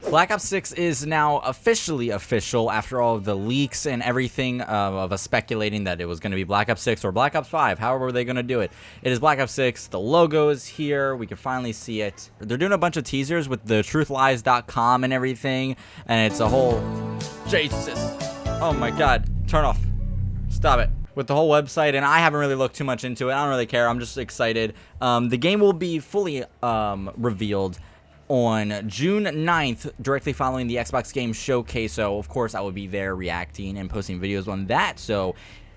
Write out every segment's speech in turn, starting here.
Black Ops 6 is now officially official after all of the leaks and everything of us speculating that it was going to be Black Ops 6 or Black Ops 5. However were they going to do it? It is Black Ops 6. The logo is here. We can finally see it. They're doing a bunch of teasers with the truthlies.com and everything. And it's a whole... Jesus. Oh my God. Turn off. Stop it. With the whole website, and I haven't really looked too much into it. I don't really care. I'm just excited. The game will be fully revealed on June 9th, directly following the Xbox Game Showcase. So, of course, I will be there reacting and posting videos on that. So,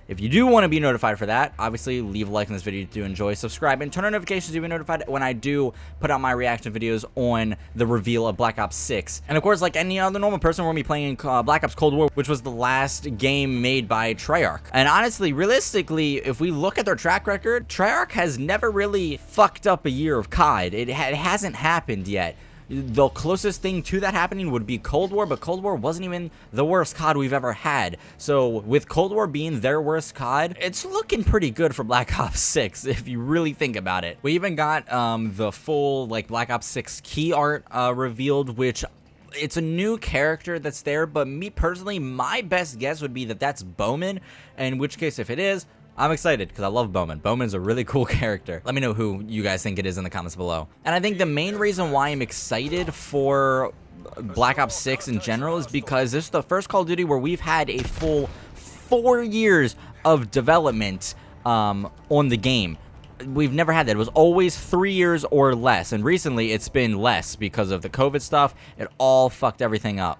if you do want to be notified for that, obviously leave a like on this video to enjoy, subscribe, and turn on notifications to be notified when I do put out my reaction videos on the reveal of Black Ops 6. And of course, like any other normal person, we're going to be playing Black Ops Cold War, which was the last game made by Treyarch. And honestly, realistically, if we look at their track record, Treyarch has never really fucked up a year of COD. It hasn't happened yet. The closest thing to that happening would be Cold War, but Cold War wasn't even the worst COD we've ever had. So with Cold War being their worst COD, it's looking pretty good for Black Ops 6 if you really think about it. We even got the full like Black Ops 6 key art revealed, which it's a new character that's there, but me personally, my best guess would be that that's Bowman, in which case if it is, I'm excited because I love Bowman. Bowman's a really cool character. Let me know who you guys think it is in the comments below. And I think the main reason why I'm excited for Black Ops 6 in general is because this is the first Call of Duty where we've had a full 4 years of development on the game. We've never had that. It was always 3 years or less. And recently it's been less because of the COVID stuff. It all fucked everything up.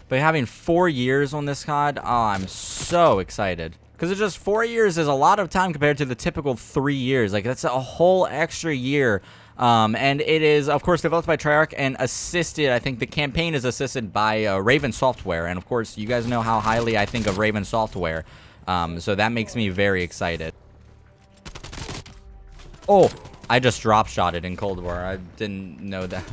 But having 4 years on this COD, oh, I'm so excited. Because it's just 4 years is a lot of time compared to the typical 3 years. Like, that's a whole extra year. And it is, of course, developed by Treyarch and assisted, I think the campaign is assisted by Raven Software. And, of course, you guys know how highly I think of Raven Software. So that makes me very excited. Oh! I just drop shotted in Cold War. I didn't know that.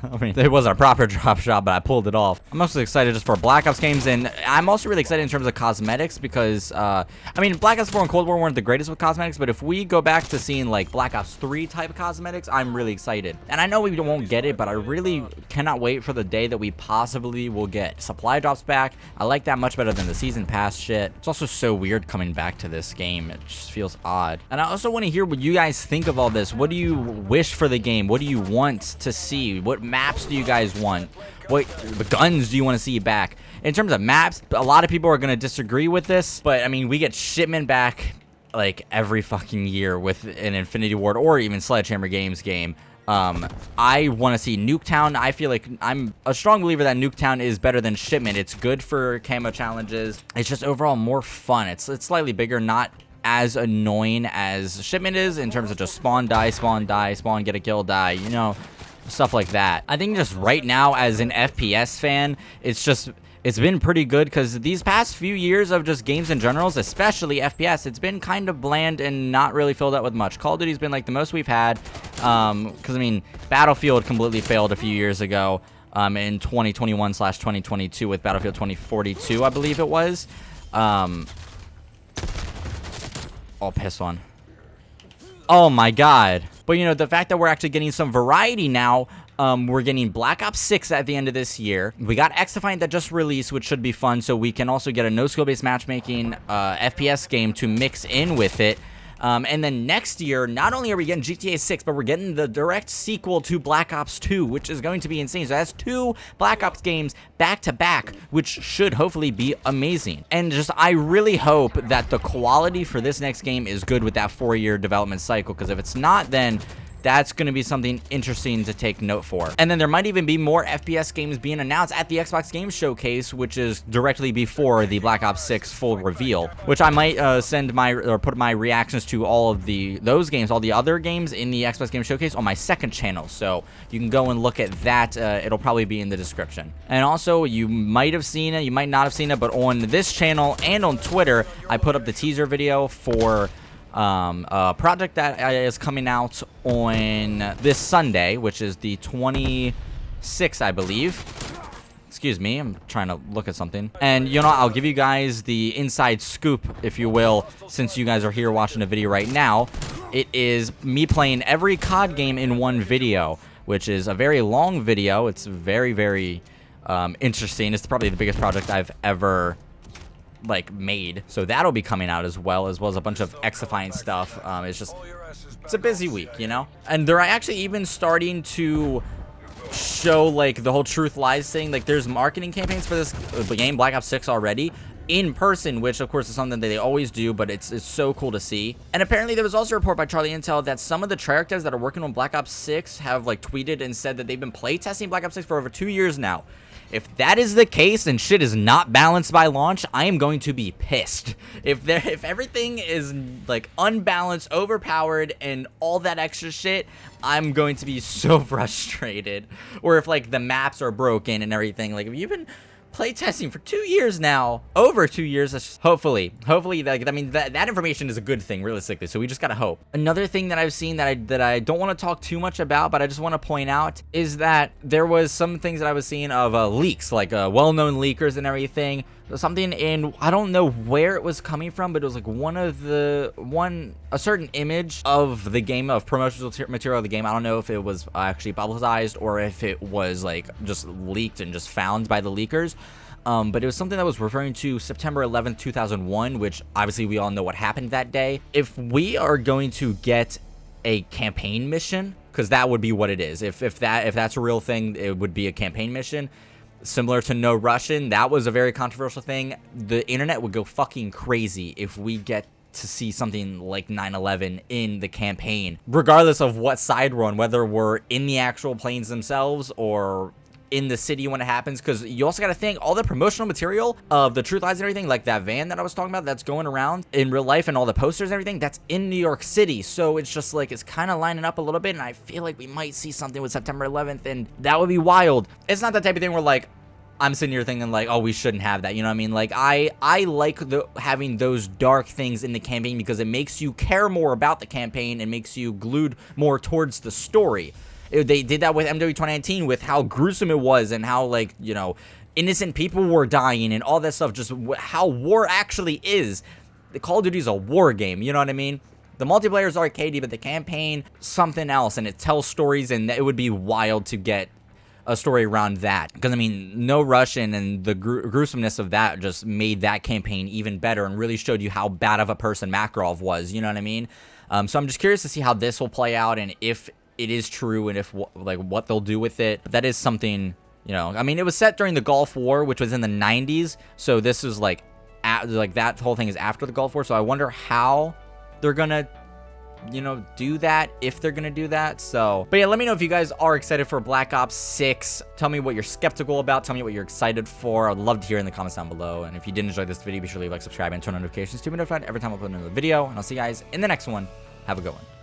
I mean, it wasn't a proper drop shot, but I pulled it off. I'm mostly excited just for Black Ops games, and I'm also really excited in terms of cosmetics because, I mean, Black Ops 4 and Cold War weren't the greatest with cosmetics, but if we go back to seeing, like, Black Ops 3 type cosmetics, I'm really excited. And I know we won't get it, but I really cannot wait for the day that we possibly will get supply drops back. I like that much better than the season pass shit. It's also so weird coming back to this game. It just feels odd. And I also want to hear what you guys think of all this. What do you wish for the game? What do you want to see? What maps do you guys want? What guns do you want to see back? In terms of maps, a lot of people are going to disagree with this, but I mean, we get Shipment back like every fucking year with an Infinity Ward or even Sledgehammer Games game. I want to see Nuketown. I feel like I'm a strong believer that Nuketown is better than Shipment. It's good for camo challenges. It's just overall more fun. It's slightly bigger, not as annoying as Shipment is in terms of just spawn, die, get a kill, die, you know, stuff like that. I think just right now as an FPS fan, it's been pretty good because these past few years of just games in general, especially FPS, it's been kind of bland and not really filled out with much. Call of Duty's been like the most we've had because, I mean, Battlefield completely failed a few years ago in 2021/2022 with Battlefield 2042, I believe it was. Oh, piss one. Oh my God. But you know, the fact that we're actually getting some variety now, we're getting Black Ops 6 at the end of this year. We got XDefiant that just released, which should be fun, so we can also get a no-skill-based matchmaking FPS game to mix in with it. And then next year, not only are we getting GTA 6, but we're getting the direct sequel to Black Ops 2, which is going to be insane. So that's 2 Black Ops games back to back, which should hopefully be amazing. And just, I really hope that the quality for this next game is good with that 4-year development cycle, because if it's not, then that's going to be something interesting to take note for. And then there might even be more FPS games being announced at the Xbox Game Showcase, which is directly before the Black Ops 6 full reveal, which I might put my reactions to all of those games, all the other games in the Xbox Game Showcase on my second channel. So you can go and look at that. It'll probably be in the description. And also, you might have seen it, you might not have seen it, but on this channel and on Twitter, I put up the teaser video for a project that is coming out on this Sunday, which is the 26th, I believe. Excuse me, I'm trying to look at something. And, you know, I'll give you guys the inside scoop, if you will, since you guys are here watching the video right now. It is me playing every COD game in one video. which is a very long video. It's very, very interesting. It's probably the biggest project I've ever like made, so that'll be coming out as well as a bunch of X-ifying stuff. It's a busy week, you know. And they're actually even starting to show like the whole truth lies thing. Like there's marketing campaigns for this game, Black Ops 6, already in person, which of course is something that they always do, but it's so cool to see. And apparently there was also a report by Charlie Intel that some of the Treyarch devs that are working on Black Ops 6 have like tweeted and said that they've been playtesting Black Ops 6 for over 2 years now. If that is the case and shit is not balanced by launch, I am going to be pissed. If everything is like unbalanced, overpowered, and all that extra shit, I'm going to be so frustrated. Or if like the maps are broken and everything. Like if you've been playtesting for 2 years now, over 2 years, hopefully like, I mean that information is a good thing realistically, so we just gotta hope. Another thing that I've seen that I don't want to talk too much about, but I just want to point out, is that there was some things that I was seeing of leaks, like well-known leakers and everything. Something in, I don't know where it was coming from, but it was like a certain image of the game, of promotional material of the game. I don't know if it was actually publicized or if it was like just leaked and just found by the leakers. But it was something that was referring to September 11th, 2001, which obviously we all know what happened that day. If we are going to get a campaign mission, because that would be what it is. If that's a real thing, it would be a campaign mission. Similar to No Russian, that was a very controversial thing. The internet would go fucking crazy if we get to see something like 9/11 in the campaign, regardless of what side we're on, whether we're in the actual planes themselves or in the city when it happens. Because you also got to think, all the promotional material of the Truth Lies and everything, like that van that I was talking about that's going around in real life, and all the posters and everything, that's in New York City. So it's just like, it's kind of lining up a little bit, and I feel like we might see something with September 11th, and that would be wild. It's not that type of thing where like I'm sitting here thinking like, oh, we shouldn't have that, you know what I mean? Like I like having those dark things in the campaign, because it makes you care more about the campaign and makes you glued more towards the story. They did that with MW 2019, with how gruesome it was and how, like, you know, innocent people were dying and all that stuff, just how war actually is. The Call of Duty is a war game, you know what I mean? The multiplayer is arcadey, but the campaign, something else, and it tells stories, and it would be wild to get a story around that. Because, I mean, No Russian and the gruesomeness of that just made that campaign even better and really showed you how bad of a person Makarov was, you know what I mean? So I'm just curious to see how this will play out, and if it is true, and if like what they'll do with it. But that is something, you know, I mean, it was set during the Gulf War, which was in the 90s, so this is like that whole thing is after the Gulf War, so I wonder how they're gonna, you know, do that, if they're gonna do that. So, but yeah, let me know if you guys are excited for Black Ops 6. Tell me what you're skeptical about. Tell me what you're excited for. I'd love to hear in the comments down below. And if you did enjoy this video, be sure to leave, like, subscribe, and turn on notifications to be notified every time I upload another video. And I'll see you guys in the next one. Have a good one.